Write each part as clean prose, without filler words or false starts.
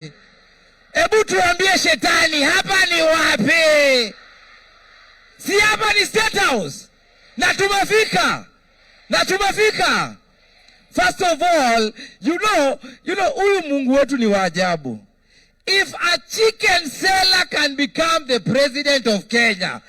Ebu tuambie shetani, hapa ni wapi? Si hapa ni State House. Na tumefika. First of all, you know, huyu Mungu wetu ni wa ajabu. If a chicken seller can become the president of Kenya,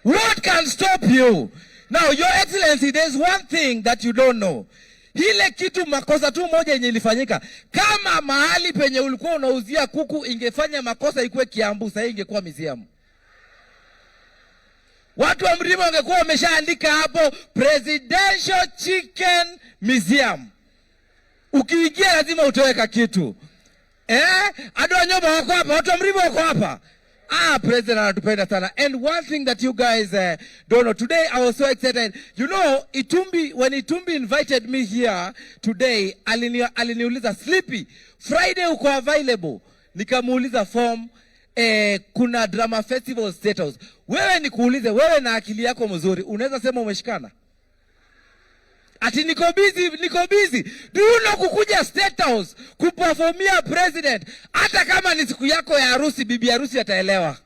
what can stop you? Now, Your Excellency, there's one thing that you don't know. Hile kitu makosa tu moja yenye ilifanyika. Kama mahali penye ulikuwa unauzia kuku ingefanya makosa ikuwe Kiambu, sasa ingekuwa museum. Watu wa Mlima wangekuwa wameshaandika hapo Presidential Chicken Museum. Ukiingia lazima utoweka kitu. Adwa nyoba wako hapa, watu wa Mlima wako hapa. President anatupenda sana. And one thing that you guys don't know, today I was so excited. You know, when Itumbi invited me here today, aliniuliza, Sleepy, Friday uko available? Nikamuuliza form, kuna drama festival State House. Wewe nikuulize, wewe na akili yako mzuri, unaweza sema umeshikana? Ati niko busy. Do you know kukuja State House kuperformia president, hata kama ni siku yako ya harusi, bibi harusi ataelewa.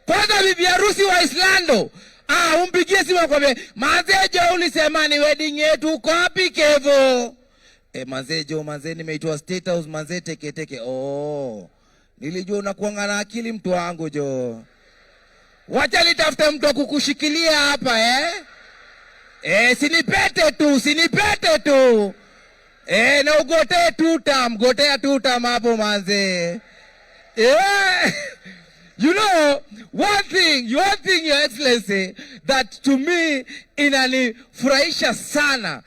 Kwanza bibi harusi wa Islando, umpigie simu kwambie, "Mazejo ulisema ni wedding yetu, uko wapi Kevo?" Mazejo, nimeitwa State House, teke. Nilijua unakuanga na akili mtu wangu jo. Wacha nitafute mtu kukushikilia hapa sinipete tu. Na ugotea tutam hapo manze. You know, one thing, Your Excellency, that to me inanifurahisha sana.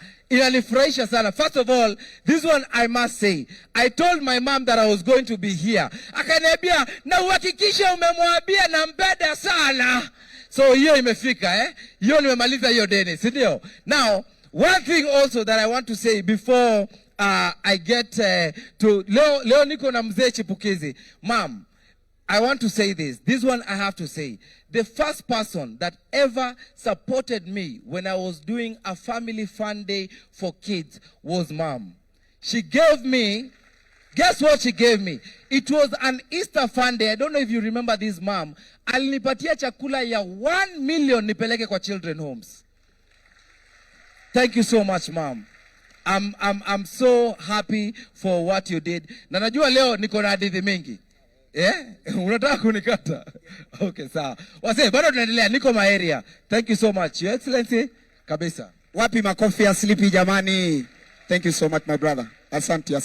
First of all, this one I must say. I told my mom that I was going to be here. Akaniambia, na uhakikisha umemwambia nampenda sana. So hiyo imefika hiyo nimemaliza hiyo deni, si ndio? Now, one thing also that I want to say before I get to leo niko na mzee chipukizi. Mom, I want to say this. This one I have to say. The first person that ever supported me when I was doing a family fun day for kids was Mom. She gave me, guess what she gave me? It was an Easter fun day. I don't know if you remember this, Mom. Alinipatia chakula ya 1 million nipeleke kwa children homes. Thank you so much, Mom. I'm so happy for what you did. Na najua leo niko na hadithi mingi. Unataka kunikata? Okay, sawa. Wase, bado tunaendelea, niko area. Thank you so much, Your Excellency. Kabisa. Wapi makofi ya Sleepy jamani? Thank you so much, my brother. Asante.